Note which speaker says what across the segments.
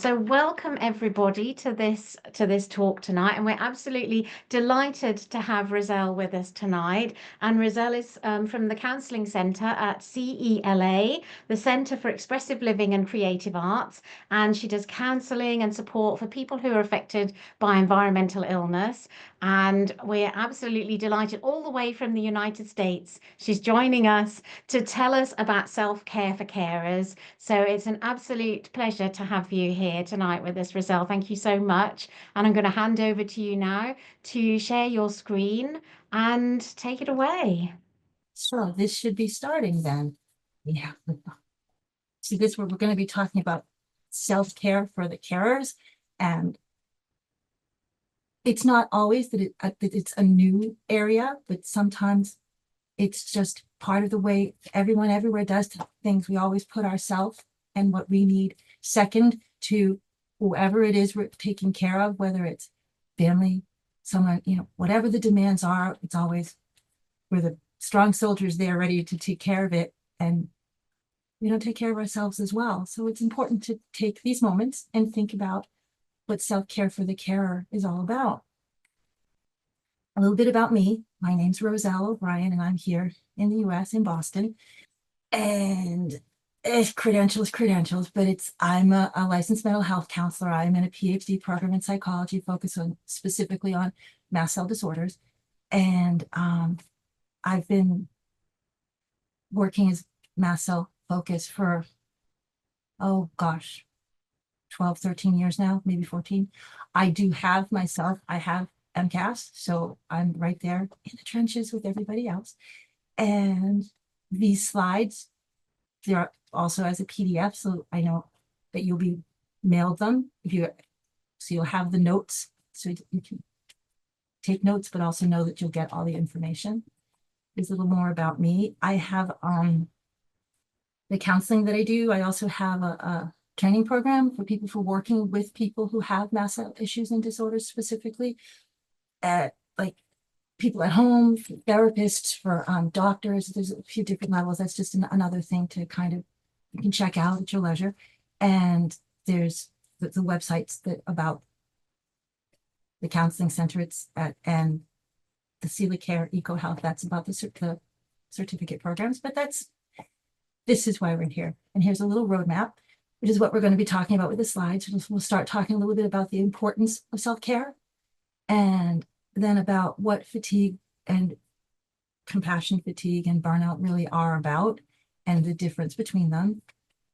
Speaker 1: So welcome everybody to this talk tonight, and we're absolutely delighted to have Roselle with us tonight. And Roselle is from the Counselling Centre at CELA, the Centre for Expressive Living and Creative Arts, and she does counselling and support for people who are affected by environmental illness. And we're absolutely delighted, all the way from the United States. She's joining us to tell us about self-care for carers. So it's an absolute pleasure to have you here tonight with us, Roselle. Thank you so much. And I'm going to hand over to you now to share your screen and take it away.
Speaker 2: So this should be starting then. Yeah. See, this where we're going to be talking about self-care for the carers. And it's not always that it's a new area, but sometimes it's just part of the way everyone everywhere does things. We always put ourselves and what we need second to whoever it is we're taking care of, whether it's family, someone, whatever the demands are, it's always we're the strong soldiers there ready to take care of it. And we don't take care of ourselves as well. So it's important to take these moments and think about what self-care for the carer is all about. A little bit about me. My name's Roselle O'Brien, and I'm here in the US in Boston. And credentials, but I'm a licensed mental health counselor. I'm in a PhD program in psychology, focused specifically on mast cell disorders. And I've been working as mast cell focus for, 12, 13 years now, maybe 14. I have MCAS, so I'm right there in the trenches with everybody else. And these slides, they're also as a PDF, so I know that you'll be mailed them so you'll have the notes, so you can take notes, but also know that you'll get all the information. There's a little more about me. I have the counseling that I do. I also have a training program for working with people who have mast cell issues and disorders, specifically like people at home, for therapists, for doctors. There's a few different levels. That's just another thing to kind of, you can check out at your leisure. And there's the websites about the counseling center and the CELA Care Eco Health. That's about the certificate programs. But this is why we're here. And here's a little roadmap, which is what we're going to be talking about with the slides. We'll start talking a little bit about the importance of self-care, and then about what fatigue and compassion fatigue and burnout really are about, and the difference between them,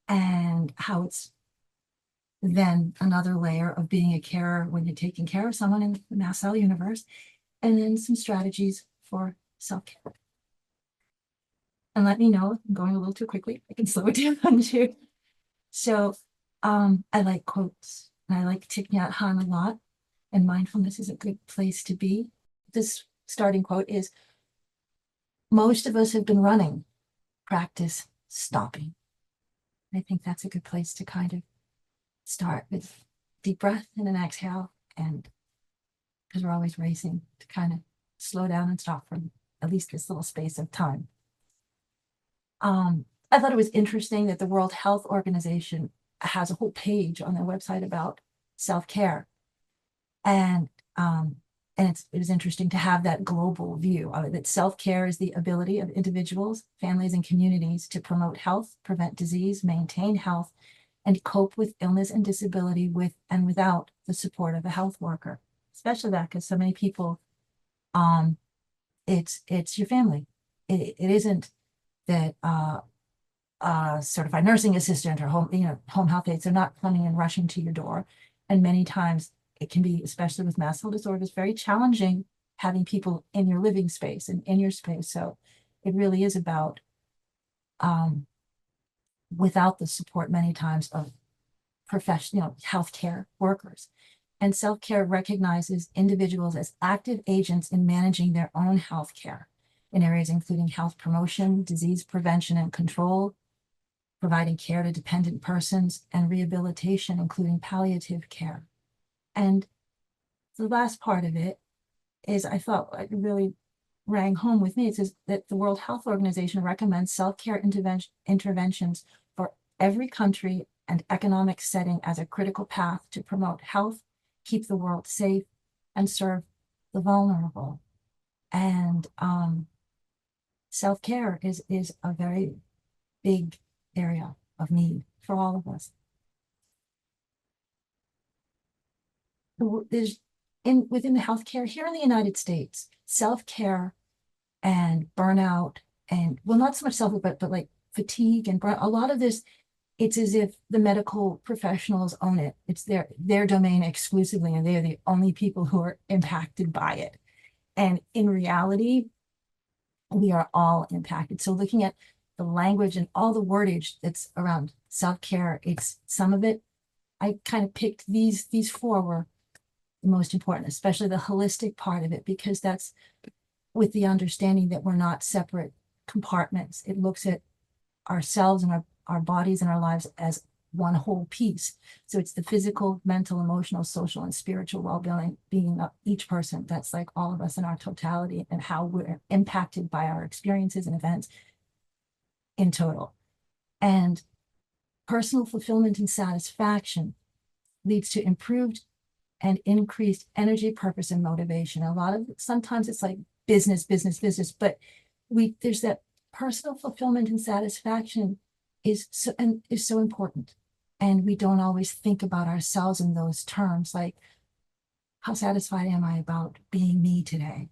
Speaker 2: and how it's then another layer of being a carer when you're taking care of someone in the mast cell universe, and then some strategies for self-care. And let me know if I'm going a little too quickly. I can slow it down too. So I like quotes, and I like Thich Nhat Hanh a lot, and mindfulness is a good place to be. This starting quote is, most of us have been running, practice stopping. I think that's a good place to kind of start with deep breath and an exhale, and because we're always racing, to kind of slow down and stop for at least this little space of time. I thought it was interesting that the World Health Organization has a whole page on their website about self-care. And it was interesting to have that global view of it, that self-care is the ability of individuals, families, and communities to promote health, prevent disease, maintain health, and cope with illness and disability with and without the support of a health worker. Especially that, because so many people, it's your family. It isn't that certified nursing assistant or home health aides are not coming and rushing to your door. And many times it can be, especially with mast cell disorders, very challenging having people in your living space and in your space. So it really is about without the support many times of professional healthcare workers. And self-care recognizes individuals as active agents in managing their own healthcare in areas including health promotion, disease prevention and control, providing care to dependent persons, and rehabilitation, including palliative care. And the last part of it is, I thought it really rang home with me. It says that the World Health Organization recommends self-care interventions for every country and economic setting as a critical path to promote health, keep the world safe, and serve the vulnerable. And self-care is a very big area of need for all of us. There's within the healthcare here in the United States, self-care and burnout and, well, not so much self, but like fatigue and burnout, a lot of this, it's as if the medical professionals own it. It's their domain exclusively, and they're the only people who are impacted by it. And in reality, we are all impacted. So looking at the language and all the wordage that's around self-care, it's some of it, I kind of picked these four were the most important, especially the holistic part of it, because that's with the understanding that we're not separate compartments. It looks at ourselves and our bodies and our lives as one whole piece. So it's the physical, mental, emotional, social, and spiritual well-being of each person. That's like all of us in our totality, and how we're impacted by our experiences and events in total. And personal fulfillment and satisfaction leads to improved and increased energy, purpose, and motivation. Sometimes it's like business, but there's that personal fulfillment and satisfaction is so important. And we don't always think about ourselves in those terms, like, how satisfied am I about being me today?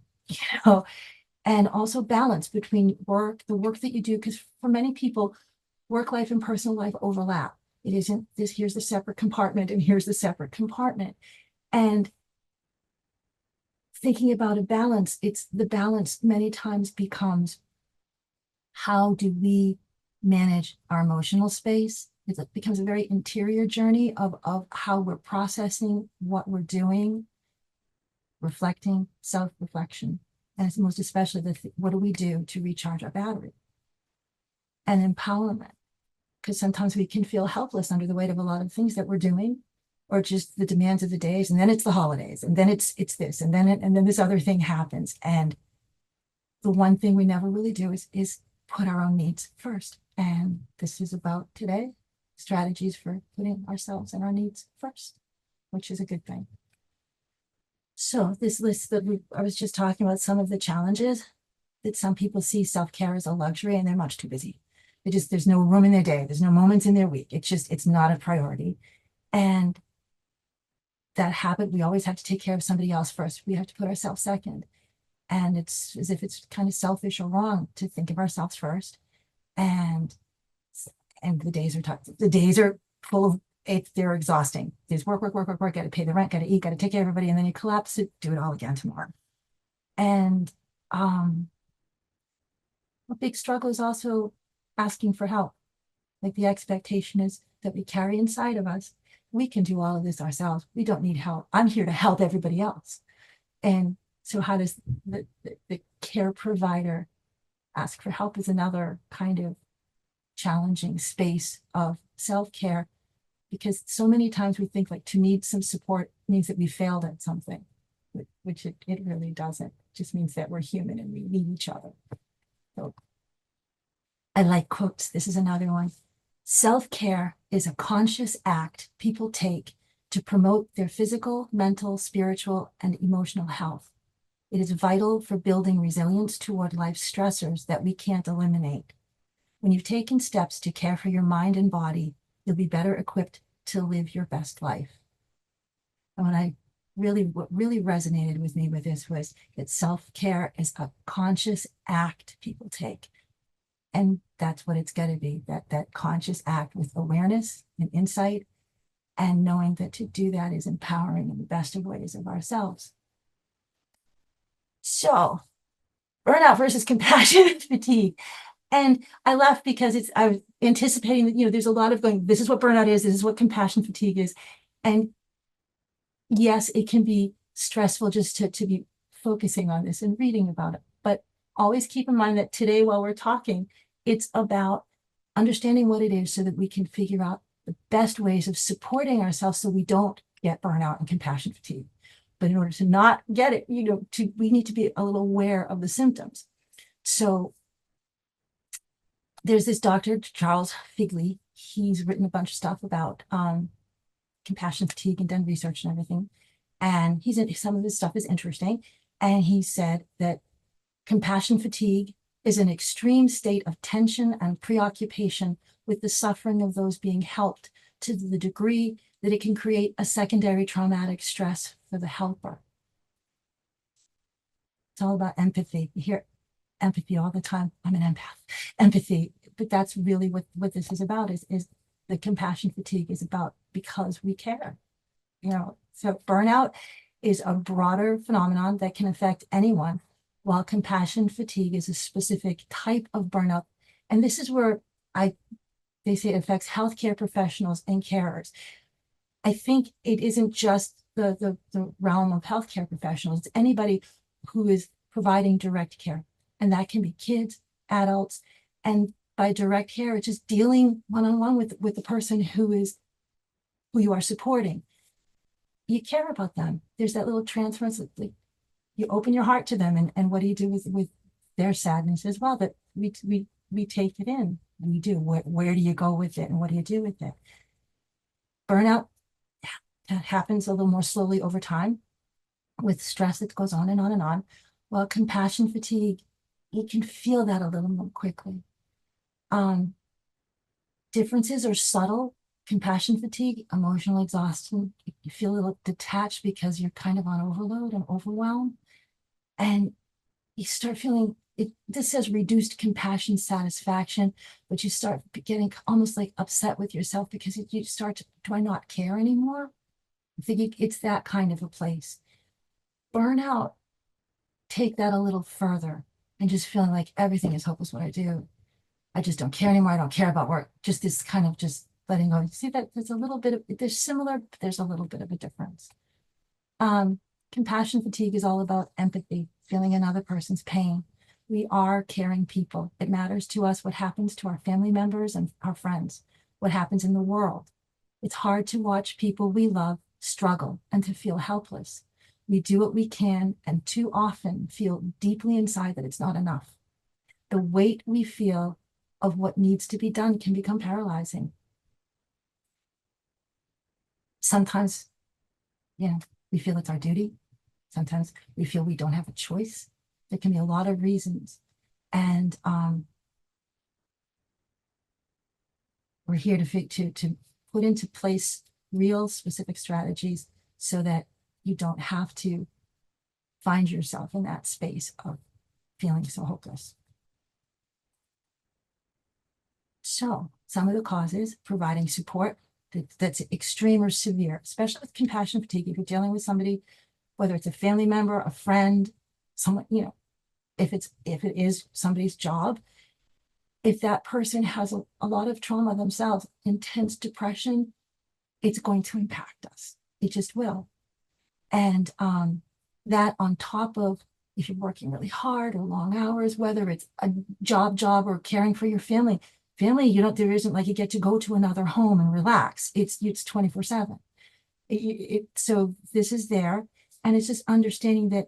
Speaker 2: And also balance between the work that you do, because for many people, work life and personal life overlap. It isn't this, here's the separate compartment and here's the separate compartment. And thinking about a balance, the balance many times becomes, how do we manage our emotional space? It becomes a very interior journey of how we're processing what we're doing, reflecting, self-reflection. And it's most especially what do we do to recharge our battery? And empowerment, because sometimes we can feel helpless under the weight of a lot of things that we're doing, or just the demands of the days, and then it's the holidays, and then it's this, and then this other thing happens. And the one thing we never really do is put our own needs first. And this is about today, strategies for putting ourselves and our needs first, which is a good thing. So this list that I was just talking about, some of the challenges that some people see self-care as a luxury, and they're much too busy. There's no room in their day. There's no moments in their week. It's not a priority. And that habit, we always have to take care of somebody else first. We have to put ourselves second. And it's as if it's kind of selfish or wrong to think of ourselves first. And the days are tough. The days are full of they're exhausting. There's work, got to pay the rent, got to eat, got to take care of everybody, and then you collapse it, do it all again tomorrow. And a big struggle is also asking for help. Like, the expectation is that we carry inside of us, we can do all of this ourselves. We don't need help. I'm here to help everybody else. And so how does the care provider ask for help is another kind of challenging space of self-care, because so many times we think like to need some support means that we failed at something, which it really doesn't. It just means that we're human and we need each other. So I like quotes. This is another one. Self-care is a conscious act people take to promote their physical, mental, spiritual, and emotional health. It is vital for building resilience toward life's stressors that we can't eliminate. When you've taken steps to care for your mind and body, you'll be better equipped to live your best life. And what really resonated with me with this was that self-care is a conscious act people take. And that's what it's got to be, that conscious act with awareness and insight, and knowing that to do that is empowering in the best of ways of ourselves. So, burnout versus compassion and fatigue. And I laughed because I was anticipating that, there's a lot of going, this is what burnout is, this is what compassion fatigue is. And yes, it can be stressful just to be focusing on this and reading about it. But always keep in mind that today, while we're talking, it's about understanding what it is so that we can figure out the best ways of supporting ourselves so we don't get burnout and compassion fatigue. But in order to not get it, we need to be a little aware of the symptoms. So there's this Dr. Charles Figley. He's written a bunch of stuff about compassion fatigue and done research and everything. And some of his stuff is interesting. And he said that compassion fatigue is an extreme state of tension and preoccupation with the suffering of those being helped to the degree that it can create a secondary traumatic stress for the helper. It's all about empathy. You hear empathy all the time. I'm an empath. Empathy. But that's really what this is about, is the compassion fatigue is about because we care. So burnout is a broader phenomenon that can affect anyone, while compassion fatigue is a specific type of burnout. And this is where they say it affects healthcare professionals and carers. I think it isn't just the realm of healthcare professionals. It's anybody who is providing direct care. And that can be kids, adults, and by direct care, it's just dealing one-on-one with the person who you are supporting. You care about them. There's that little transference that you open your heart to them, and what do you do with their sadness as well? That we take it in, and we do. Where do you go with it, and what do you do with it? Burnout happens a little more slowly over time with stress that goes on and on and on. While compassion fatigue, you can feel that a little more quickly. Differences are subtle. Compassion fatigue, emotional exhaustion, you feel a little detached because you're kind of on overload and overwhelmed. And you start feeling it. This says reduced compassion satisfaction, but you start getting almost like upset with yourself because you start to, do I not care anymore? I think it's that kind of a place. Burnout, take that a little further and just feeling like everything is hopeless what I do. I just don't care anymore. I don't care about work. Just this kind of just letting go. You see that there's a little bit of, they're similar, but there's a little bit of a difference. Compassion fatigue is all about empathy, feeling another person's pain. We are caring people. It matters to us what happens to our family members and our friends, what happens in the world. It's hard to watch people we love struggle and to feel helpless. We do what we can and too often feel deeply inside that it's not enough. The weight we feel of what needs to be done can become paralyzing. Sometimes, we feel it's our duty. Sometimes we feel we don't have a choice. There can be a lot of reasons. And we're here to put into place real specific strategies so that you don't have to find yourself in that space of feeling so hopeless. So some of the causes: providing support that's extreme or severe, especially with compassion fatigue. If you're dealing with somebody, whether it's a family member, a friend, someone, if it is somebody's job, if that person has a lot of trauma themselves, intense depression, it's going to impact us. It just will. And that on top of, if you're working really hard or long hours, whether it's a job or caring for your family, there isn't like you get to go to another home and relax. It's 24/7. So this is there. And it's just understanding that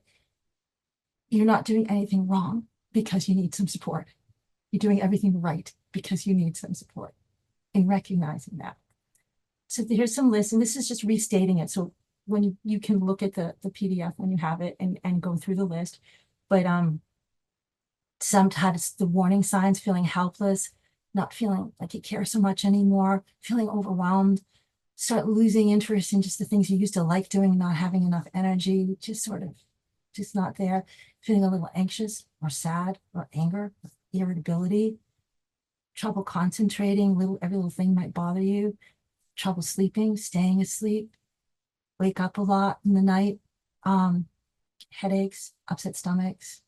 Speaker 2: you're not doing anything wrong because you need some support. You're doing everything right because you need some support, and recognizing that. So here's some lists, and this is just restating it. So when you can look at the PDF when you have it and go through the list. But sometimes the warning signs: feeling helpless, not feeling like you care so much anymore, feeling overwhelmed, start losing interest in just the things you used to like doing, not having enough energy, just not there, feeling a little anxious or sad or anger, or irritability, trouble concentrating, every little thing might bother you, trouble sleeping, staying asleep, wake up a lot in the night, headaches, upset stomachs,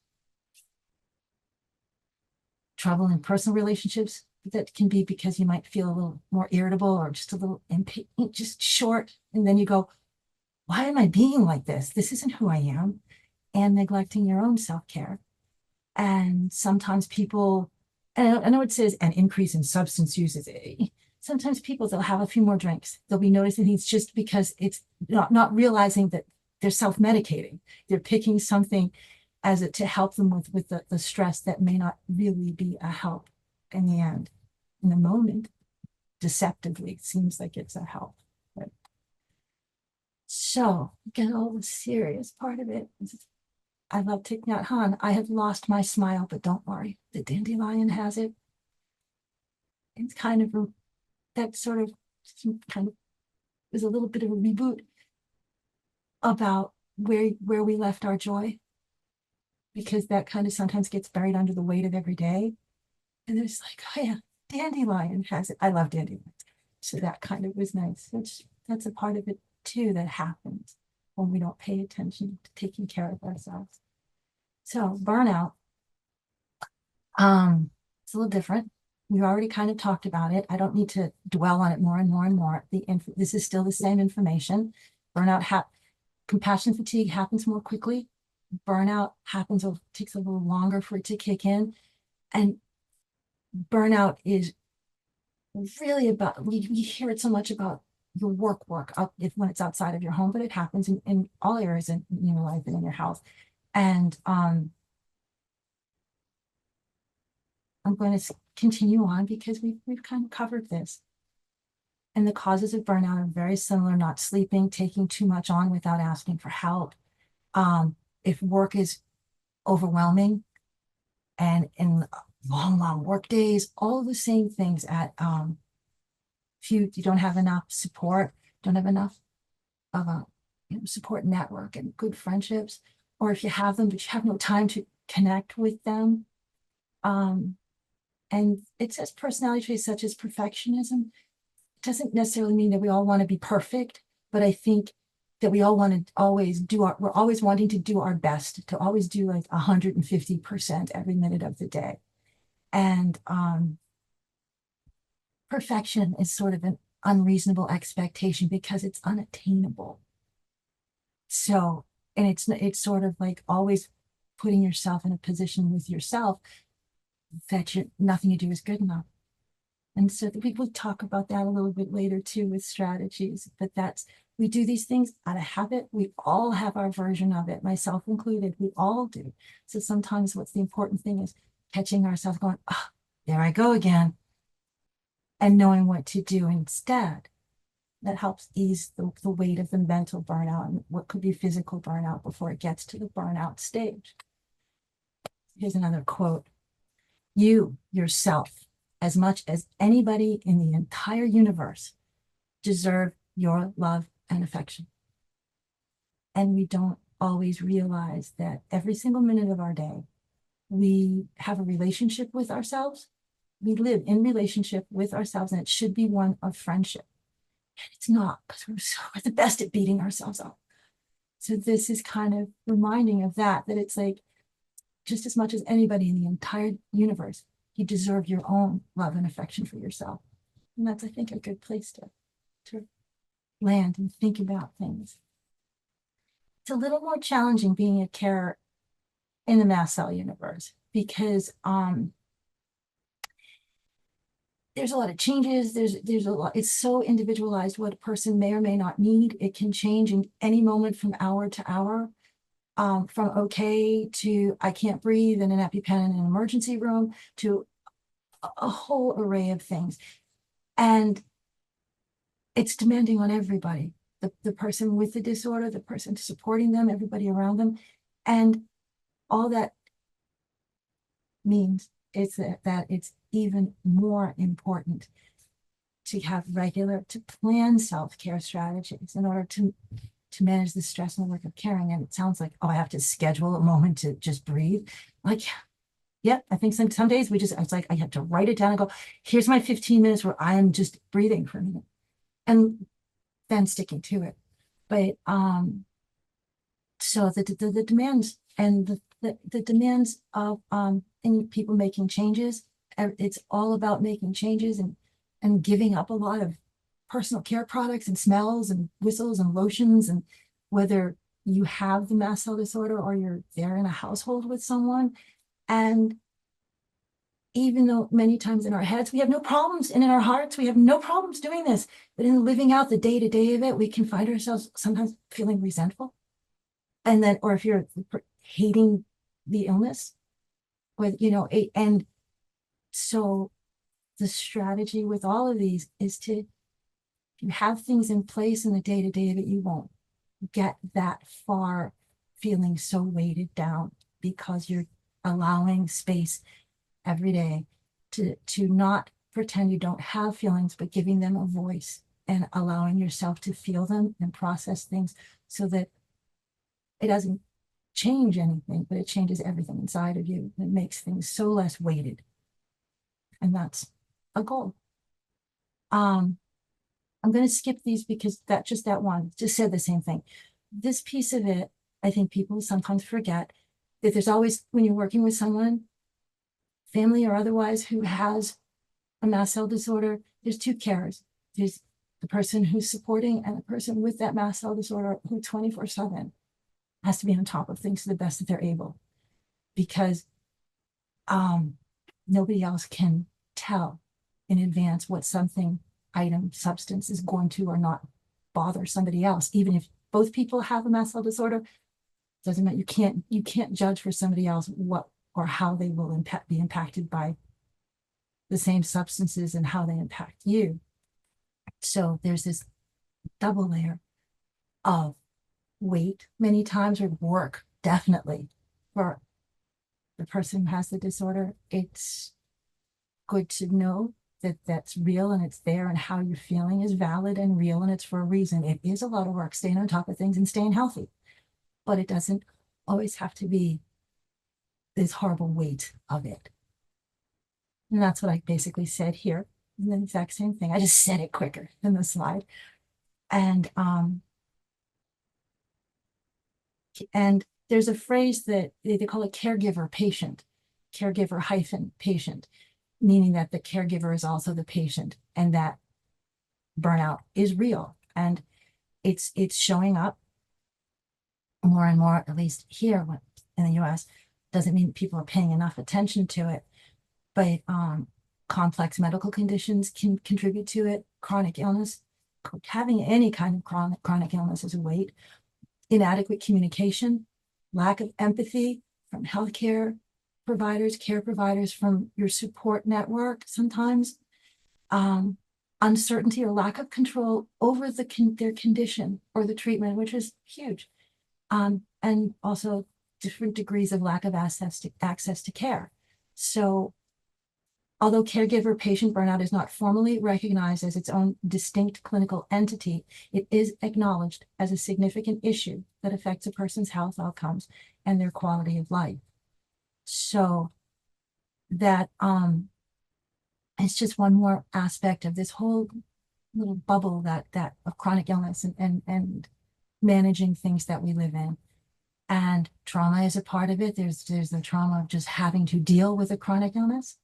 Speaker 2: trouble in personal relationships. That can be because you might feel a little more irritable or just a little impatient, just short. And then you go, why am I being like this? This isn't who I am. And neglecting your own self-care. And sometimes people, and I know it says an increase in substance use. Sometimes people, they'll have a few more drinks. They'll be noticing things just because it's not realizing that they're self-medicating. They're picking something to help them with the stress that may not really be a help. in the end. In the moment, deceptively, it seems like it's a help. But so, get all the serious part of it. I love Thich Nhat Hanh. I have lost my smile, but don't worry, the dandelion has it. It's kind of that sort of kind of is a little bit of a reboot about where we left our joy, because that kind of sometimes gets buried under the weight of every day. And it's like, oh yeah, dandelion has it. I love dandelions. So that kind of was nice. That's a part of it too that happens when we don't pay attention to taking care of ourselves. So burnout, it's a little different. We already kind of talked about it. I don't need to dwell on it more and more and more. This is still the same information. Burnout, compassion fatigue happens more quickly. Burnout happens, takes a little longer for it to kick in. And burnout is really about, we hear it so much about your work when it's outside of your home, but it happens in all areas in your life and in your health. And I'm going to continue on because we've kind of covered this. And the causes of burnout are very similar: not sleeping, taking too much on without asking for help. If work is overwhelming and in long work days, all the same things if you don't have enough support, don't have enough of a support network and good friendships, or if you have them, but you have no time to connect with them. And it says personality traits such as perfectionism. It doesn't necessarily mean that we all want to be perfect, but I think that we all want to always we're always wanting to do our best, to always do like 150% every minute of the day. And perfection is sort of an unreasonable expectation because it's unattainable. So, and it's sort of like always putting yourself in a position with yourself that nothing you do is good enough. And so we will talk about that a little bit later too with strategies, but we do these things out of habit. We all have our version of it, myself included. We all do. So sometimes what's the important thing is catching ourselves going, oh, there I go again, and knowing what to do instead. That helps ease the weight of the mental burnout and what could be physical burnout before it gets to the burnout stage. Here's another quote. You, yourself, as much as anybody in the entire universe, deserve your love and affection. And we don't always realize that every single minute of our day, we have a relationship with ourselves. We live in relationship with ourselves, and it should be one of friendship. And it's not, because we're the best at beating ourselves up. So this is kind of reminding of that it's like, just as much as anybody in the entire universe, you deserve your own love and affection for yourself. And that's, I think, a good place to land and think about things. It's a little more challenging being a carer in the mast cell universe because there's a lot of changes. There's a lot. It's so individualized what a person may or may not need. It can change in any moment from hour to hour. From okay to I can't breathe in an EpiPen in an emergency room to a whole array of things. And it's demanding on everybody, the person with the disorder, the person supporting them, everybody around them. And all that means is that it's even more important to plan self-care strategies in order to manage the stress and the work of caring. And it sounds like, oh, I have to schedule a moment to just breathe. Like, yeah, I think some days it's like I have to write it down and go, here's my 15 minutes where I am just breathing for a minute. And then sticking to it. But so the demands and the demands of people making changes, it's all about making changes and giving up a lot of personal care products and smells and whistles and lotions. And whether you have the mast cell disorder or you're there in a household with someone. And even though many times in our heads, we have no problems, and in our hearts, we have no problems doing this, but in living out the day-to-day of it, we can find ourselves sometimes feeling resentful. And then, or if you're hating the illness, and so the strategy with all of these is to, you have things in place in the day-to-day that you won't get that far feeling so weighted down, because you're allowing space every day to not pretend you don't have feelings, but giving them a voice and allowing yourself to feel them and process things, so that it doesn't change anything, but it changes everything inside of you. It makes things so less weighted. And that's a goal. I'm going to skip these because that one just said the same thing. This piece of it, I think people sometimes forget that there's always, when you're working with someone, family or otherwise, who has a mast cell disorder, there's two carers. There's the person who's supporting and the person with that mast cell disorder who 24/7 has to be on top of things to the best that they're able, because nobody else can tell in advance what something, item, substance is going to or not bother somebody else. Even if both people have a mast cell disorder, doesn't matter. You can't judge for somebody else what or how they will be impacted by the same substances and how they impact you. So there's this double layer of weight many times, or work, definitely, for the person who has the disorder. It's good to know that that's real and it's there, and how you're feeling is valid and real, and it's for a reason. It is a lot of work staying on top of things and staying healthy, but it doesn't always have to be this horrible weight of it. And that's what I basically said here. And the exact same thing. I just said it quicker than the slide. And there's a phrase that they call it caregiver patient, caregiver hyphen patient, meaning that the caregiver is also the patient, and that burnout is real. And it's showing up more and more, at least here in the US. Doesn't mean people are paying enough attention to it, but complex medical conditions can contribute to it. Chronic illness, having any kind of chronic illness is a weight. Inadequate communication, lack of empathy from healthcare providers, care providers, from your support network sometimes, uncertainty or lack of control over their condition or the treatment, which is huge, and also different degrees of lack of access to care. So although caregiver-patient burnout is not formally recognized as its own distinct clinical entity, it is acknowledged as a significant issue that affects a person's health outcomes and their quality of life. So that it's just one more aspect of this whole little bubble that of chronic illness and managing things that we live in. And trauma is a part of it. There's the trauma of just having to deal with a chronic illness.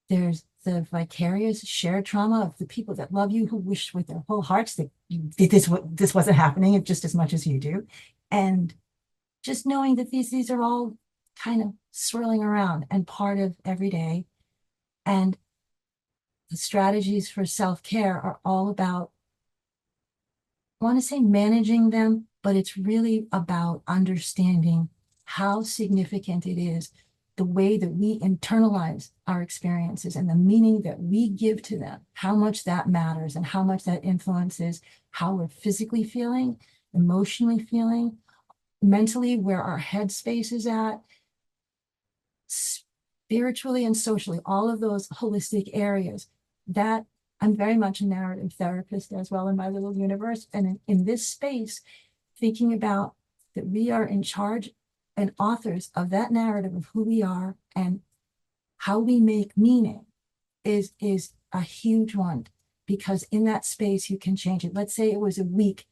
Speaker 2: There's the vicarious shared trauma of the people that love you, who wish with their whole hearts that this wasn't happening just as much as you do. And just knowing that these are all kind of swirling around and part of every day. And the strategies for self-care are all about, I want to say managing them, but it's really about understanding how significant it is, the way that we internalize our experiences and the meaning that we give to them, how much that matters and how much that influences how we're physically feeling, emotionally feeling, mentally, where our headspace is at, spiritually and socially, all of those holistic areas. That I'm very much a narrative therapist as well in my little universe. And in this space, thinking about that we are in charge and authors of that narrative of who we are and how we make meaning is a huge one, because in that space you can change it. Let's say it was a week,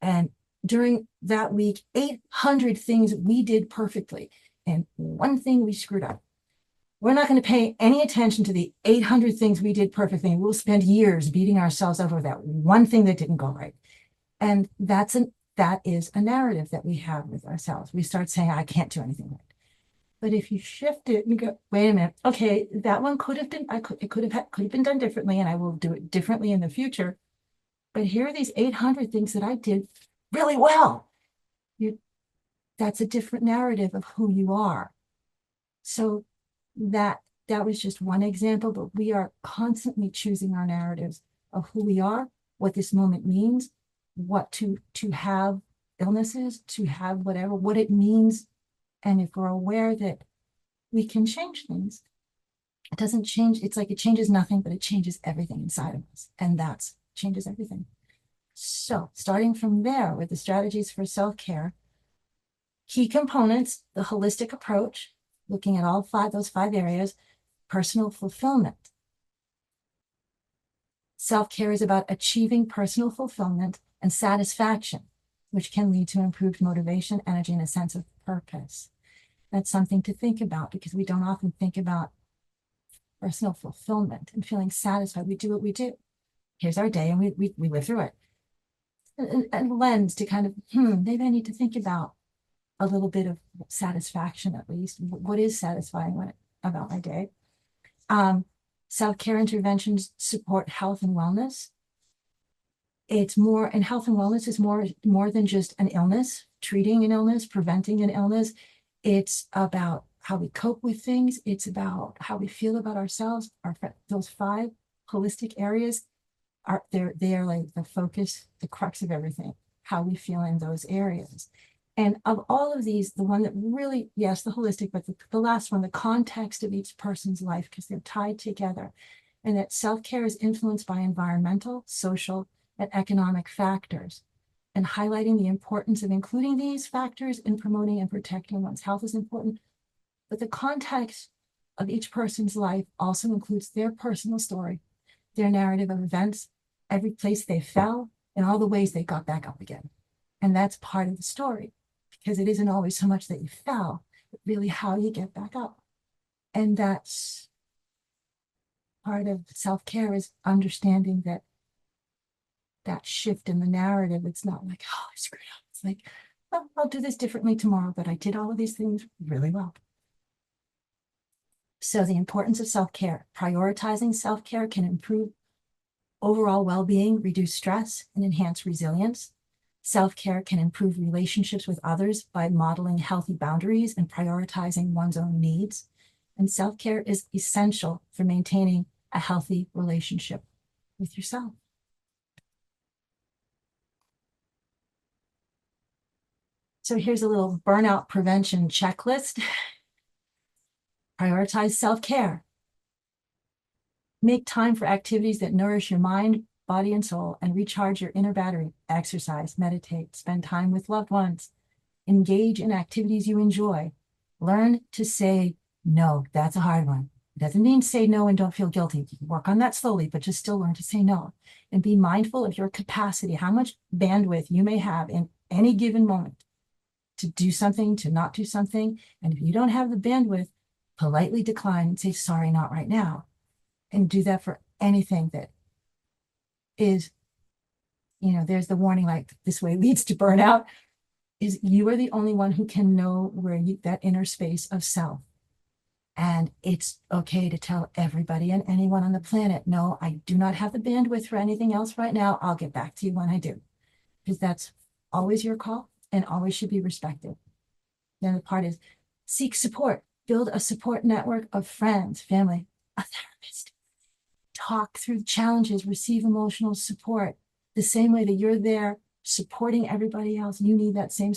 Speaker 2: and during that week 800 things we did perfectly and one thing we screwed up. We're not going to pay any attention to the 800 things we did perfectly. We'll spend years beating ourselves over that one thing that didn't go right. And that is a narrative that we have with ourselves. We start saying, I can't do anything right. But if you shift it and go, wait a minute, okay, that one could have been, it could have been done differently, and I will do it differently in the future. But here are these 800 things that I did really well. That's a different narrative of who you are. So that that was just one example, but we are constantly choosing our narratives of who we are, what this moment means, what to have illnesses, to have whatever, what it means. And if we're aware that we can change things, it doesn't change. It's like it changes nothing, but it changes everything inside of us. And that's changes everything. So starting from there with the strategies for self-care, key components, the holistic approach, looking at all those five areas, personal fulfillment. Self-care is about achieving personal fulfillment and satisfaction, which can lead to improved motivation, energy, and a sense of purpose. That's something to think about because we don't often think about personal fulfillment and feeling satisfied. We do what we do. Here's our day and we live through it. A lens to kind of, maybe I need to think about a little bit of satisfaction at least. What is satisfying about my day? Self-care interventions support health and wellness. It's more, and health and wellness is more than just an illness, treating an illness, preventing an illness. It's about how we cope with things. It's about how we feel about ourselves. Those five holistic areas they are like the focus, the crux of everything, how we feel in those areas. And of all of these, the one that really, yes, the holistic, but the last one, the context of each person's life, because they're tied together. And that self-care is influenced by environmental, social, and economic factors. And highlighting the importance of including these factors in promoting and protecting one's health is important. But the context of each person's life also includes their personal story, their narrative of events, every place they fell, and all the ways they got back up again. And that's part of the story, because it isn't always so much that you fell, but really how you get back up. And that's part of self-care, is understanding that shift in the narrative. It's not like, oh, I screwed up. It's like, well, I'll do this differently tomorrow, but I did all of these things really well. So the importance of self-care. Prioritizing self-care can improve overall well-being, reduce stress, and enhance resilience. Self-care can improve relationships with others by modeling healthy boundaries and prioritizing one's own needs. And self-care is essential for maintaining a healthy relationship with yourself. So here's a little burnout prevention checklist. Prioritize self-care. Make time for activities that nourish your mind, body, and soul, and recharge your inner battery. Exercise, meditate, spend time with loved ones. Engage in activities you enjoy. Learn to say no. That's a hard one. It doesn't mean say no and don't feel guilty. Work on that slowly, but just still learn to say no. And be mindful of your capacity, how much bandwidth you may have in any given moment to do something, to not do something. And if you don't have the bandwidth, politely decline and say, sorry, not right now. And do that for anything that is, there's the warning, like this way leads to burnout, is you are the only one who can know where that inner space of self. And it's okay to tell everybody and anyone on the planet, no, I do not have the bandwidth for anything else right now. I'll get back to you when I do. Because that's always your call and always should be respected. The other part is seek support. Build a support network of friends, family, a therapist. Talk through challenges, receive emotional support. The same way that you're there supporting everybody else, you need that same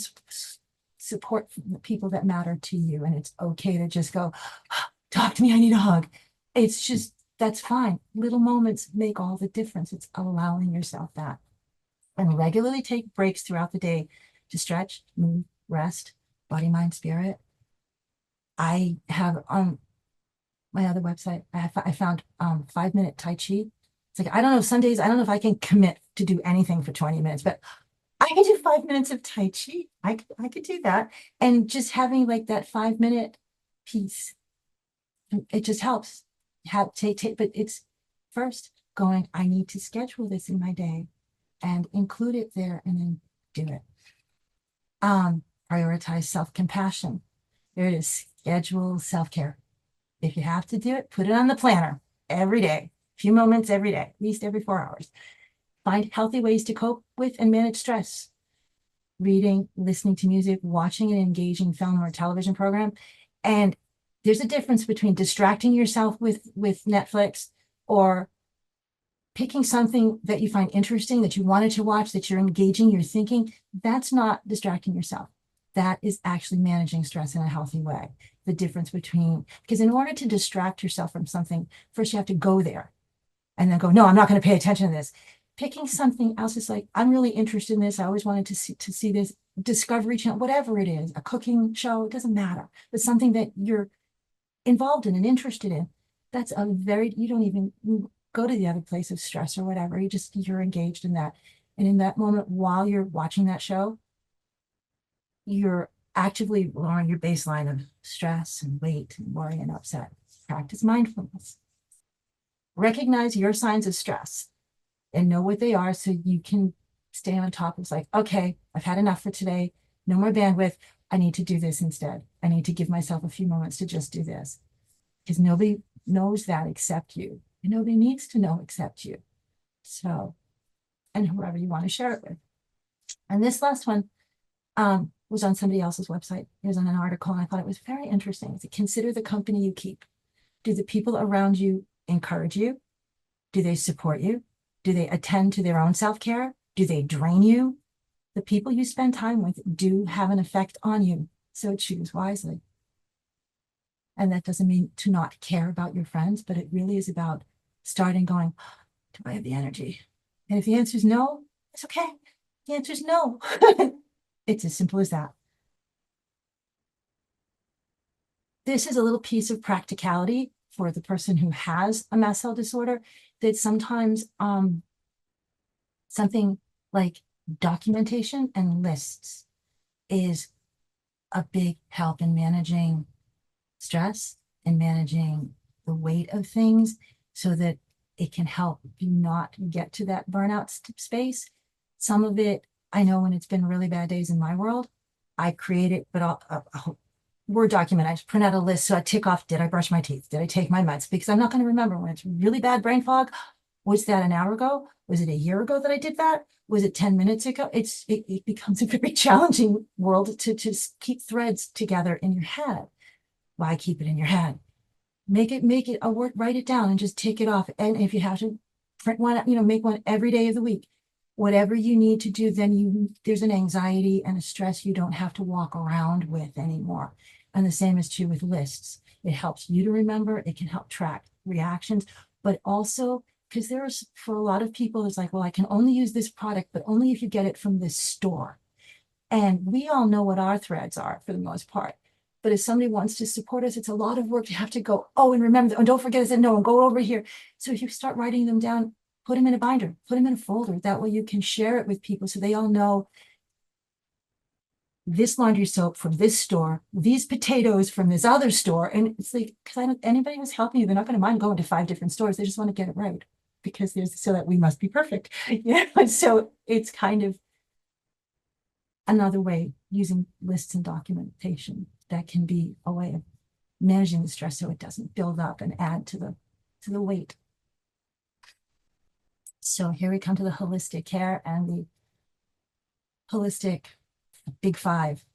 Speaker 2: support from the people that matter to you. And it's okay to just go, talk to me, I need a hug. It's just, that's fine. Little moments make all the difference. It's allowing yourself that. And regularly take breaks throughout the day to stretch, move, rest, body, mind, spirit. I have on my other website, I found 5-minute Tai Chi. It's like, I don't know, some days, I don't know if I can commit to do anything for 20 minutes, but I can do 5 minutes of Tai Chi. I could do that. And just having like that 5-minute piece, it just helps. But it's first going, I need to schedule this in my day and include it there and then do it. Prioritize self-compassion. There it is, schedule self-care. If you have to do it, put it on the planner every day, a few moments every day, at least every 4 hours. Find healthy ways to cope with and manage stress. Reading, listening to music, watching an engaging film or television program. And There's a difference between distracting yourself with Netflix or picking something that you find interesting, that you wanted to watch, that you're engaging, you're thinking. That's not distracting yourself. That is actually managing stress in a healthy way. The difference between, because in order to distract yourself from something, first you have to go there and then go, no, I'm not going to pay attention to this. Picking something else is like, I'm really interested in this. I always wanted to see this Discovery Channel, whatever it is, a cooking show, it doesn't matter. But something that you're involved in and interested in. That's a very, you don't even go to the other place of stress or whatever. You're engaged in that. And in that moment, while you're watching that show, you're actively lowering your baseline of stress and weight and worry and upset. Practice mindfulness. Recognize your signs of stress and know what they are so you can stay on top. It's like, okay, I've had enough for today. No more bandwidth. I need to do this instead. I need to give myself a few moments to just do this. Because nobody knows that except you. And nobody needs to know except you. So, and whoever you want to share it with. And this last one was on somebody else's website. It was on an article, and I thought it was very interesting. To consider the company you keep. Do the people around you encourage you? Do they support you? Do they attend to their own self-care? Do they drain you? The people you spend time with do have an effect on you. So choose wisely. And that doesn't mean to not care about your friends, but it really is about starting going, do I have the energy? And if the answer is no, it's okay. The answer is no. It's as simple as that. This is a little piece of practicality for the person who has a mast cell disorder, that sometimes something like documentation and lists is a big help in managing stress and managing the weight of things so that it can help you not get to that burnout space. Some of it, I know when it's been really bad days in my world, I create it, but I'll Word document. I just print out a list. So I tick off, did I brush my teeth? Did I take my meds? Because I'm not going to remember when it's really bad brain fog. Was that an hour ago? Was it a year ago that I did that? Was it 10 minutes ago? It becomes a very challenging world to keep threads together in your head. Why keep it in your head? Make it a word, write it down and just take it off. And if you have to print one, make one every day of the week. Whatever you need to do, then there's an anxiety and a stress you don't have to walk around with anymore. And the same is true with lists. It helps you to remember. It can help track reactions, but also because for a lot of people, it's like, well, I can only use this product, but only if you get it from this store. And we all know what our threads are for the most part. But if somebody wants to support us, it's a lot of work to have to go, oh, and remember, and don't forget I said no, and go over here. So if you start writing them down, put them in a binder, put them in a folder. That way you can share it with people so they all know this laundry soap from this store, these potatoes from this other store. And it's like, because anybody who's helping you, they're not going to mind going to 5 different stores. They just want to get it right because so that we must be perfect. Yeah. So it's kind of another way using lists and documentation that can be a way of managing the stress so it doesn't build up and add to the weight. So here we come to the holistic care and the holistic big 5: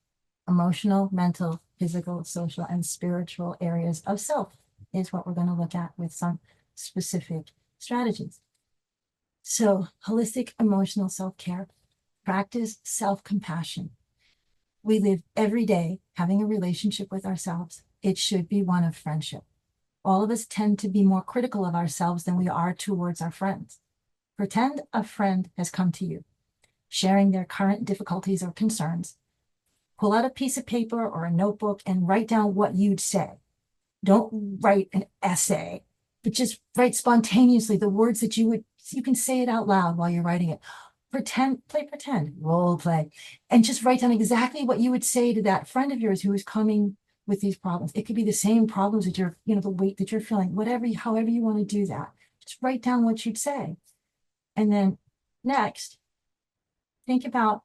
Speaker 2: emotional, mental, physical, social, and spiritual areas of self is what we're going to look at with some specific strategies. So holistic emotional self-care, practice self-compassion. We live every day having a relationship with ourselves. It should be one of friendship. All of us tend to be more critical of ourselves than we are towards our friends. Pretend a friend has come to you, sharing their current difficulties or concerns. Pull out a piece of paper or a notebook and write down what you'd say. Don't write an essay, but just write spontaneously the words that you can say it out loud while you're writing it. Pretend, role play, and just write down exactly what you would say to that friend of yours who is coming with these problems. It could be the same problems that you're, the weight that you're feeling, however you want to do that. Just write down what you'd say. And then next, think about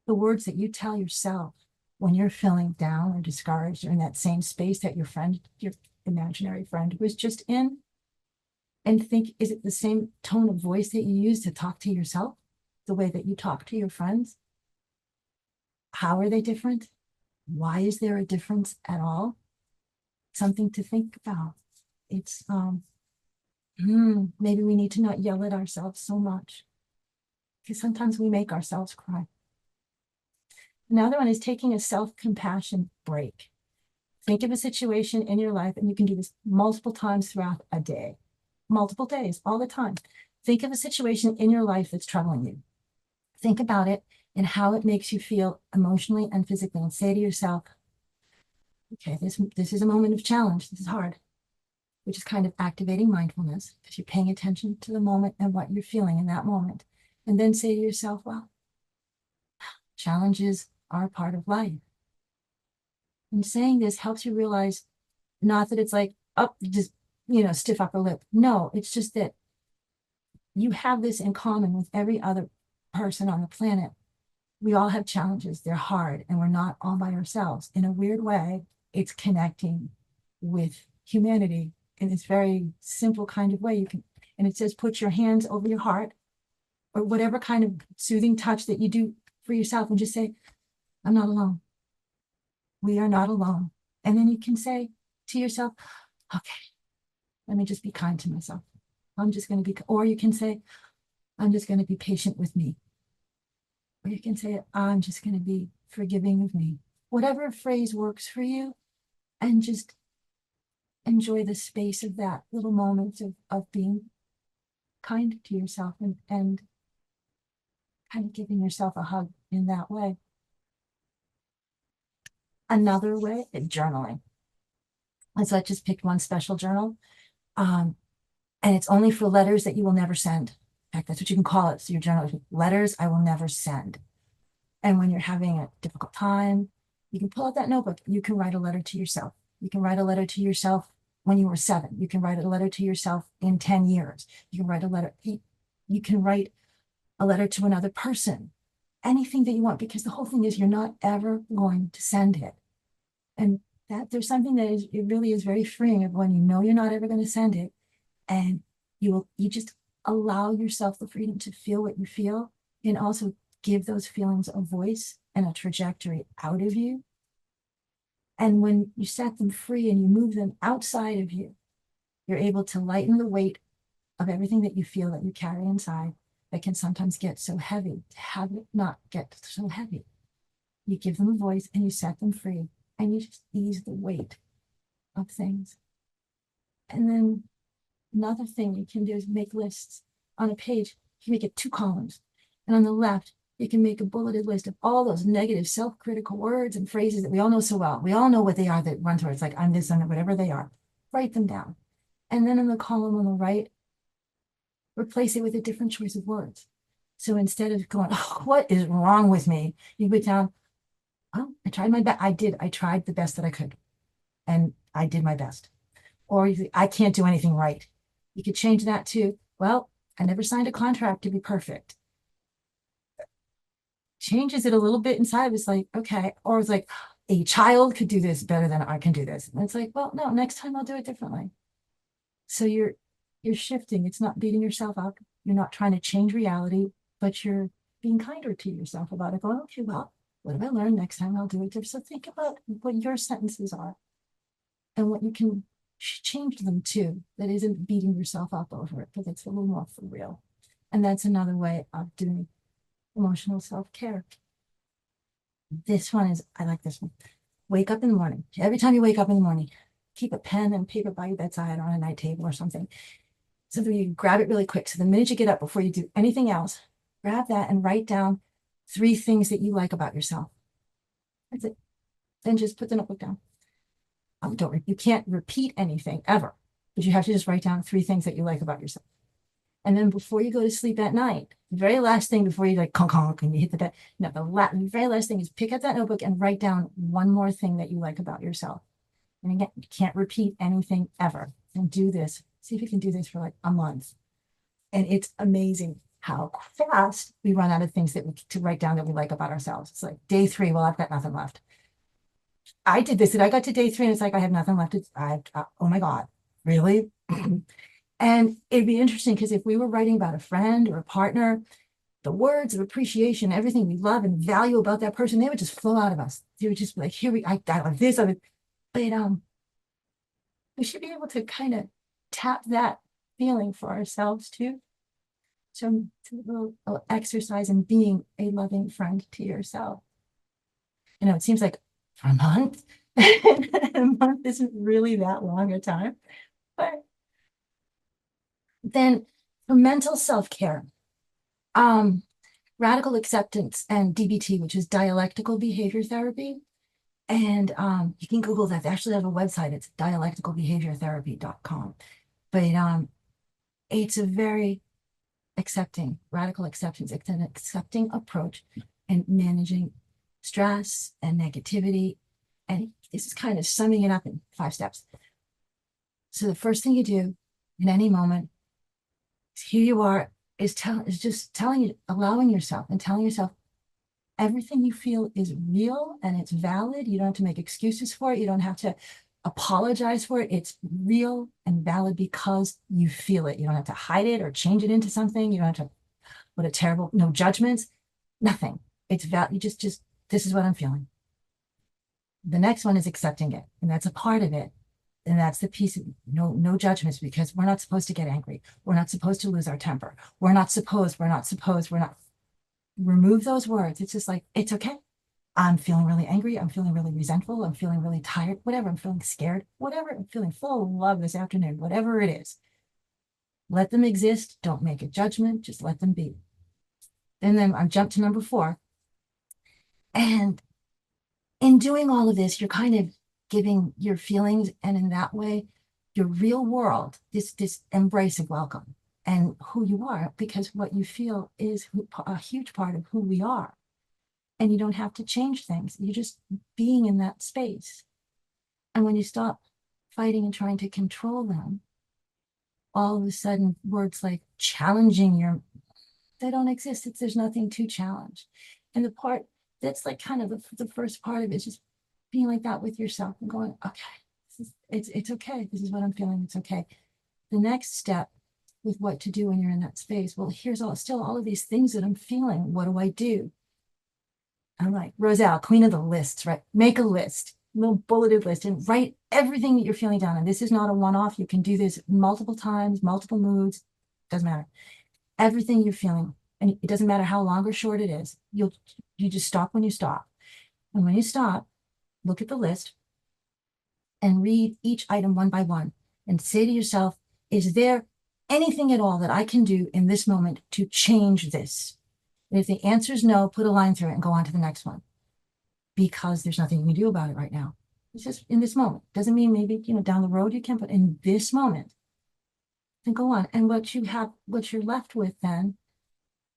Speaker 2: the words that you tell yourself when you're feeling down or discouraged or in that same space that your imaginary friend was just in. And think, is it the same tone of voice that you use to talk to yourself? The way that you talk to your friends? How are they different? Why is there a difference at all? something to think about. It's maybe we need to not yell at ourselves so much, because sometimes we make ourselves cry. Another one is taking a self-compassion break. Think of a situation in your life, and you can do this multiple times throughout a day, multiple days, all the time. Think of a situation in your life that's troubling you. Think about it and how it makes you feel emotionally and physically, and say to yourself, okay, this is a moment of challenge. This is hard, which is kind of activating mindfulness, because you're paying attention to the moment and what you're feeling in that moment. And then say to yourself, well, challenges are a part of life. And saying this helps you realize, not that it's like, up, just, stiff upper lip. No, it's just that you have this in common with every other person on the planet. We all have challenges. They're hard, and we're not all by ourselves. In a weird way, it's connecting with humanity in this very simple kind of way. And it says, put your hands over your heart, or whatever kind of soothing touch that you do for yourself, and just say, I'm not alone. We are not alone. And then you can say to yourself, okay, let me just be kind to myself. I'm just going to be, or you can say, I'm just going to be patient with me. Or you can say, I'm just going to be forgiving of me. Whatever phrase works for you, and just enjoy the space of that little moment of being kind to yourself, and kind of giving yourself a hug in that way. Another way is journaling. And so I just picked one special journal. And it's only for letters that you will never send. In fact, that's what you can call it. So your journal is letters I will never send. And when you're having a difficult time, you can pull out that notebook. You can write a letter to yourself. You can write a letter to yourself when you were 7. You can write a letter to yourself in 10 years. You can write a letter. You can write a letter to another person. Anything that you want, because the whole thing is you're not ever going to send it. And that there's something that is, it really is very freeing of when you know you're not ever going to send it, and you just allow yourself the freedom to feel what you feel, and also give those feelings a voice and a trajectory out of you. And when you set them free and you move them outside of you, you're able to lighten the weight of everything that you feel that you carry inside that can sometimes get so heavy. To have it not get so heavy, you give them a voice and you set them free, and you just ease the weight of things. And then another thing you can do is make lists on a page. You can make it 2 columns, and on the left you can make a bulleted list of all those negative self-critical words and phrases that we all know so well. We all know what they are that run through. It's like, I'm this, I'm that, whatever they are. Write them down. And then in the column on the right, replace it with a different choice of words. So instead of going, oh, what is wrong with me? You put down, oh, I tried my best. I tried the best that I could, and I did my best. Or you think, I can't do anything right. You could change that to, well, I never signed a contract to be perfect. Changes it a little bit inside. It's like, okay. Or it's like, a child could do this better than I can do this. And it's like, well, no, next time I'll do it differently. So you're shifting. It's not beating yourself up. You're not trying to change reality, but you're being kinder to yourself about it. Going, okay, well, what have I learned? Next time I'll do it different. So think about what your sentences are and what you can change them to that isn't beating yourself up over it, but it's a little more for real. And that's another way of doing emotional self-care. This one is, I like this one. Wake up in the morning. Every time you wake up in the morning, keep a pen and paper by your bedside or on a night table or something. So that you grab it really quick. So the minute you get up, before you do anything else, grab that and write down 3 things that you like about yourself. That's it. Then just put the notebook down. You can't repeat anything ever, but you have to just write down 3 things that you like about yourself. And then before you go to sleep at night, the very last thing before you like conk conk and you hit the bed, no, the very last thing is pick up that notebook and write down 1 more thing that you like about yourself. And again, you can't repeat anything ever. And do this. See if you can do this for like a month. And it's amazing how fast we run out of things to write down that we like about ourselves. It's like day 3, well, I've got nothing left. I did this, and I got to day 3, and it's like I have nothing left. Oh my God, really? And it'd be interesting because if we were writing about a friend or a partner, the words of appreciation, everything we love and value about that person, they would just flow out of us. They would just be like, I love this. But we should be able to kind of tap that feeling for ourselves too. So it's a little exercise in being a loving friend to yourself. You know, it seems like for a month, a month isn't really that long a time. But then for mental self-care, radical acceptance and DBT, which is dialectical behavior therapy. And you can Google that. They actually have a website. It's dialecticalbehaviortherapy.com. But it's a very accepting, radical acceptance. It's an accepting approach in managing stress and negativity. And this is kind of summing it up in 5 steps. So the first thing you do in any moment is here you are, is just telling you, allowing yourself and telling yourself everything you feel is real and it's valid. You don't have to make excuses for it. You don't have to apologize for it. It's real and valid because you feel it. You don't have to hide it or change it into something. You don't have to put a terrible, no judgments, nothing. It's valid. You just, this is what I'm feeling. The next one is accepting it. And that's a part of it. And that's the piece of no judgments, because we're not supposed to get angry. We're not supposed to lose our temper. We're not. Remove those words. It's just like, it's okay. I'm feeling really angry. I'm feeling really resentful. I'm feeling really tired, whatever. I'm feeling scared, whatever. I'm feeling full of love this afternoon, whatever it is. Let them exist. Don't make a judgment. Just let them be. And then I jumped to number 4. And in doing all of this, you're kind of giving your feelings, and in that way, your real world, this embrace of welcome and who you are, because what you feel is a huge part of who we are. And you don't have to change things. You're just being in that space. And when you stop fighting and trying to control them, all of a sudden words like challenging they don't exist. There's nothing to challenge. And the part that's like kind of the first part of it is just being like that with yourself and going, okay, it's okay. This is what I'm feeling. It's okay. The next step with what to do when you're in that space. Well, here's still all of these things that I'm feeling. What do I do? I'm like, Roselle, queen of the lists, right? Make a list, a little bulleted list, and write everything that you're feeling down. And this is not a one-off. You can do this multiple times, multiple moods. Doesn't matter. Everything you're feeling. And it doesn't matter how long or short it is. You just stop when you stop. And when you stop, look at the list and read each item one by one and say to yourself, is there anything at all that I can do in this moment to change this? And if the answer is no, put a line through it and go on to the next one, because there's nothing you can do about it right now. It's just in this moment. Doesn't mean maybe, down the road you can, but in this moment, then go on. And what you're left with then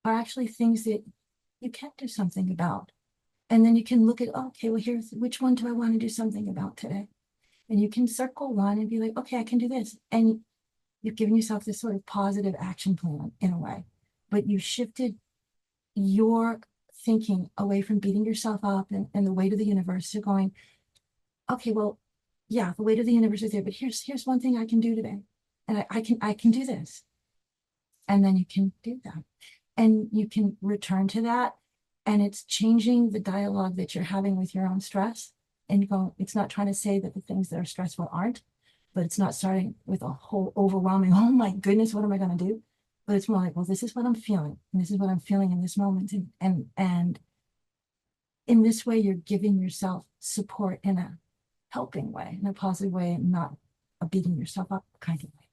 Speaker 2: are actually things that you can do something about. And then you can look at, okay, well, here's which one do I want to do something about today? And you can circle one and be like, okay, I can do this. And you've given yourself this sort of positive action plan in a way, but you shifted your thinking away from beating yourself up and the weight of the universe to going, okay, well, yeah, the weight of the universe is there, but here's one thing I can do today. And I can do this. And then you can do that. And you can return to that. And it's changing the dialogue that you're having with your own stress. And it's not trying to say that the things that are stressful aren't, but it's not starting with a whole overwhelming, oh my goodness, what am I going to do? But it's more like, well, this is what I'm feeling. And this is what I'm feeling in this moment. And in this way, you're giving yourself support in a helping way, in a positive way, and not a beating yourself up kind of way.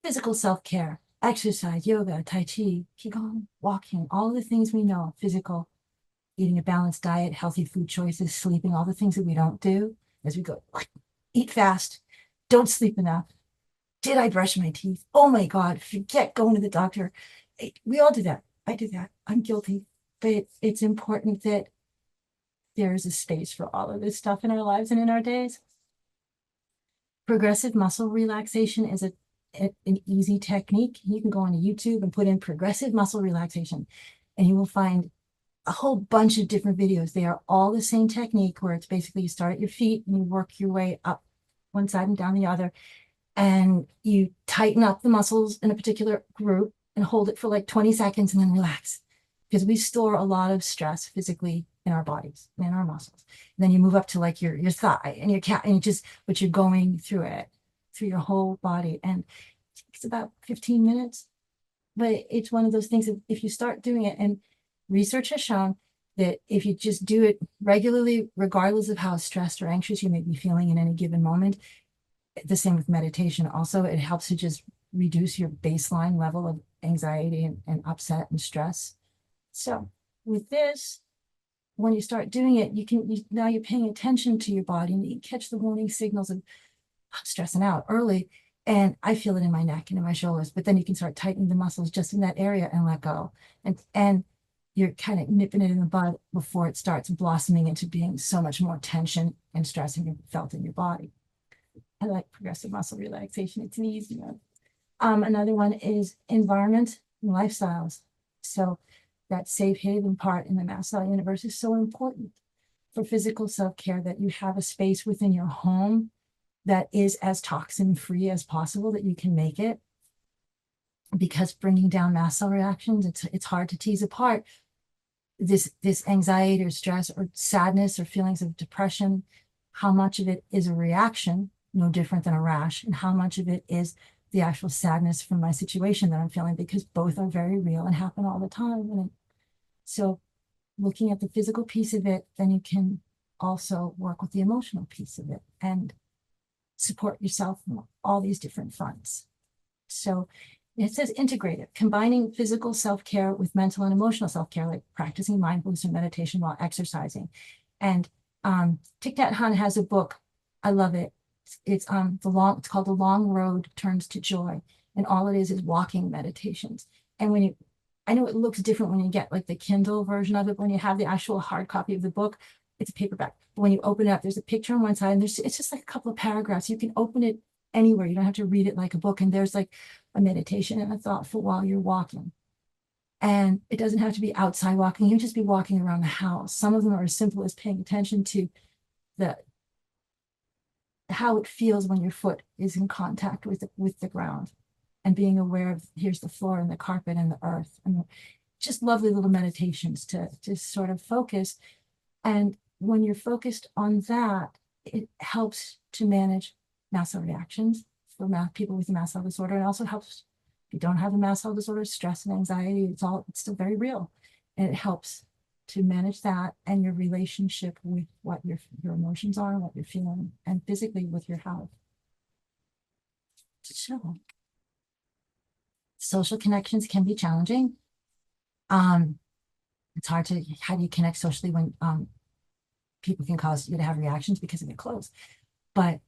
Speaker 2: Physical self-care, exercise, yoga, tai chi, qigong, walking, all the things we know, physical, eating a balanced diet, healthy food choices, sleeping, all the things that we don't do as we go, eat fast, don't sleep enough. Did I brush my teeth? Oh my God, forget going to the doctor. We all do that. I do that. I'm guilty. But it's important that there's a space for all of this stuff in our lives and in our days. Progressive muscle relaxation is an easy technique. You can go onto YouTube and put in progressive muscle relaxation, and you will find a whole bunch of different videos. They are all the same technique, where it's basically you start at your feet and you work your way up one side and down the other. And you tighten up the muscles in a particular group and hold it for like 20 seconds and then relax. Because we store a lot of stress physically in our bodies and in our muscles. And then you move up to like your thigh and your calf, and but you're going through it, through your whole body. And it's about 15 minutes. But it's one of those things that if you start doing it, and research has shown that if you just do it regularly, regardless of how stressed or anxious you may be feeling in any given moment, the same with meditation. Also, it helps to just reduce your baseline level of anxiety and upset and stress. So with this, when you start doing it, now you're paying attention to your body, and you can catch the warning signals of stressing out early. And I feel it in my neck and in my shoulders, but then you can start tightening the muscles just in that area and let go. And you're kind of nipping it in the bud before it starts blossoming into being so much more tension and stress felt in your body. I like progressive muscle relaxation. It's an easy one. Another one is environment and lifestyles. So that safe haven part in the Mast universe is so important for physical self-care, that you have a space within your home that is as toxin-free as possible, that you can make it. Because bringing down mast cell reactions, it's hard to tease apart this anxiety or stress or sadness or feelings of depression. How much of it is a reaction, no different than a rash, and how much of it is the actual sadness from my situation that I'm feeling, because both are very real and happen all the time. And so looking at the physical piece of it, then you can also work with the emotional piece of it and support yourself on all these different fronts. So it says integrative, combining physical self-care with mental and emotional self-care, like practicing mindfulness and meditation while exercising. And Thich Nhat Hanh has a book. I love it. It's called The Long Road Turns to Joy. And all it is walking meditations. And I know it looks different when you get like the Kindle version of it. When you have the actual hard copy of the book, it's a paperback. But when you open it up, there's a picture on one side, and it's just like a couple of paragraphs. You can open it anywhere. You don't have to read it like a book. And there's like a meditation and a thoughtful while you're walking. And it doesn't have to be outside walking. You can just be walking around the house. Some of them are as simple as paying attention to how it feels when your foot is in contact with the ground, and being aware of, here's the floor and the carpet and the earth, and just lovely little meditations to sort of focus. And when you're focused on that, it helps to manage mast cell reactions for people with a mast cell disorder. It also helps if you don't have a mast cell disorder, stress and anxiety, it's still very real. And it helps to manage that and your relationship with what your emotions are, what you're feeling, and physically with your health. So, social connections can be challenging. It's hard how do you connect socially when people can cause you to have reactions because of your clothes? But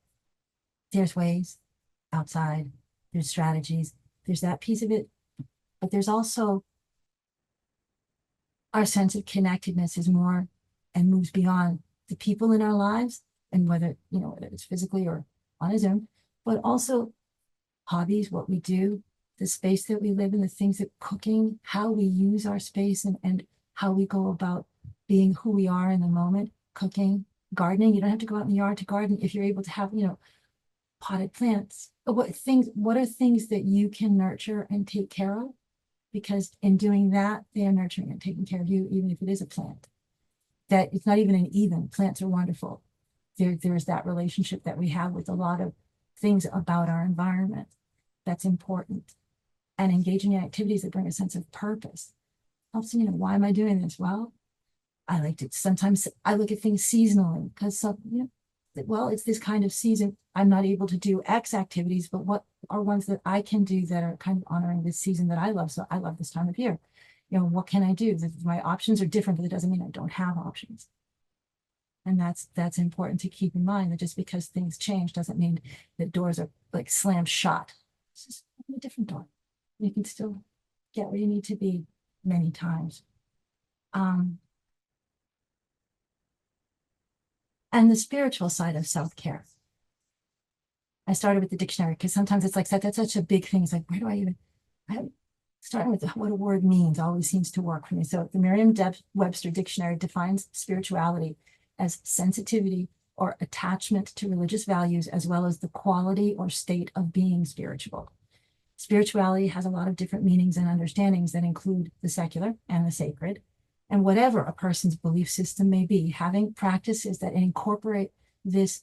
Speaker 2: there's ways outside, there's strategies, there's that piece of it, but there's also our sense of connectedness is more and moves beyond the people in our lives, and whether it's physically or on a Zoom, but also hobbies, what we do, the space that we live in, the things that cooking, how we use our space, and how we go about being who we are in the moment. Cooking, gardening, you don't have to go out in the yard to garden if you're able to have, potted plants. What are things that you can nurture and take care of? Because in doing that, they are nurturing and taking care of you, even if it is a plant. That it's not even an even. Plants are wonderful. There's that relationship that we have with a lot of things about our environment that's important. And engaging in activities that bring a sense of purpose helps. Why am I doing this? Well, I like to, sometimes I look at things seasonally, because it's this kind of season. I'm not able to do X activities, but what are ones that I can do that are kind of honoring this season that I love? So I love this time of year. What can I do? My options are different, but it doesn't mean I don't have options. And that's important to keep in mind, that just because things change doesn't mean that doors are like slammed shut. It's just a different door. You can still get where you need to be many times. And the spiritual side of self-care. I started with the dictionary because sometimes it's like that's such a big thing. It's like, where do starting with what a word means always seems to work for me. So the Merriam-Webster dictionary defines spirituality as sensitivity or attachment to religious values, as well as the quality or state of being spiritual. Spirituality has a lot of different meanings and understandings that include the secular and the sacred. And whatever a person's belief system may be, having practices that incorporate this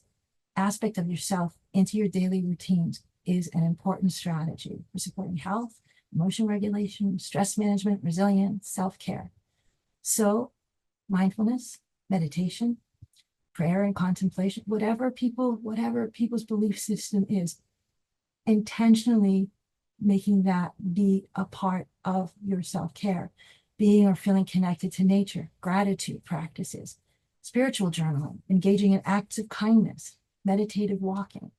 Speaker 2: aspect of yourself into your daily routines is an important strategy for supporting health, emotion regulation, stress management, resilience, self-care. So mindfulness, meditation, prayer and contemplation, whatever people's belief system is, intentionally making that be a part of your self-care, being or feeling connected to nature, gratitude practices, spiritual journaling, engaging in acts of kindness, meditative walking.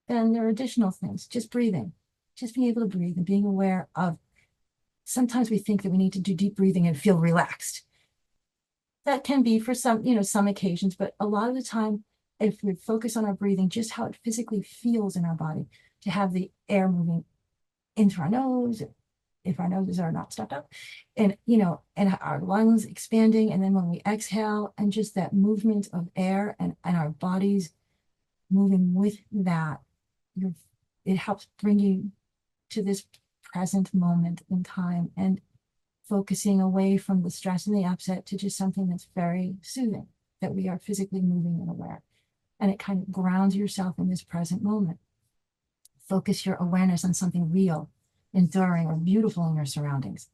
Speaker 2: Then there are additional things, just breathing, just being able to breathe and being aware of, sometimes we think that we need to do deep breathing and feel relaxed. That can be for some occasions, but a lot of the time, if we focus on our breathing, just how it physically feels in our body, to have the air moving into our nose, if our noses are not stuffed up, and and our lungs expanding, and then when we exhale, and just that movement of air and our bodies moving with that, it helps bring you to this present moment in time and focusing away from the stress and the upset to just something that's very soothing, that we are physically moving and aware. And it kind of grounds yourself in this present moment. Focus your awareness on something real, enduring, or beautiful in your surroundings.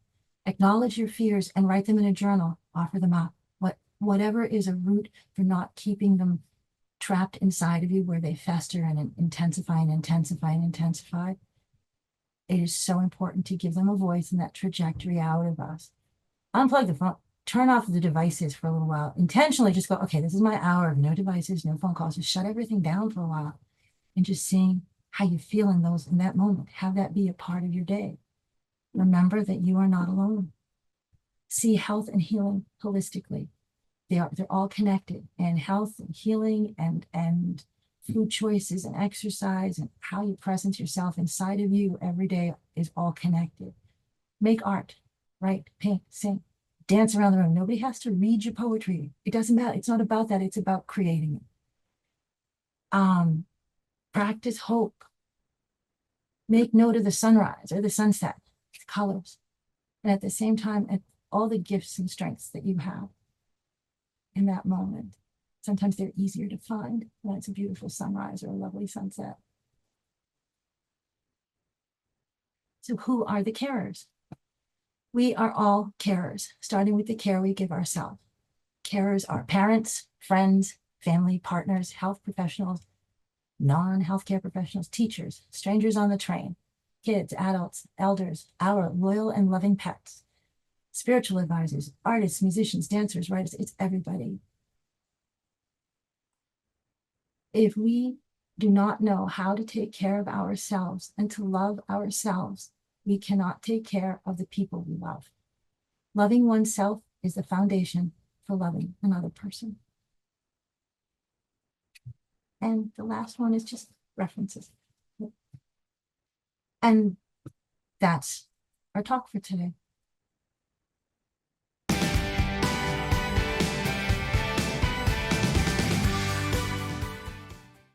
Speaker 2: Acknowledge your fears and write them in a journal. Offer them up. Whatever is a route for not keeping them trapped inside of you, where they fester and intensify and intensify and intensify. It is so important to give them a voice in that trajectory out of us. Unplug the phone, turn off the devices for a little while. Intentionally just go, okay, this is my hour of no devices, no phone calls. Just shut everything down for a while and just seeing how you feel in that moment. Have that be a part of your day. Remember that you are not alone. See health and healing holistically. They're all connected, and health and healing and food choices and exercise and how you present yourself inside of you every day is all connected. Make art, write, paint, sing, dance around the room. Nobody has to read your poetry. It doesn't matter. It's not about that. It's about creating it. Practice hope. Make note of the sunrise or the sunset, the colors. And at the same time, at all the gifts and strengths that you have in that moment. Sometimes they're easier to find when it's a beautiful sunrise or a lovely sunset. So who are the carers? We are all carers, starting with the care we give ourselves. Carers are parents, friends, family, partners, health professionals, non-healthcare professionals, teachers, strangers on the train, kids, adults, elders, our loyal and loving pets, spiritual advisors, artists, musicians, dancers, writers. It's everybody. If we do not know how to take care of ourselves and to love ourselves, we cannot take care of the people we love. Loving oneself is the foundation for loving another person. And the last one is just references. And that's our talk for today.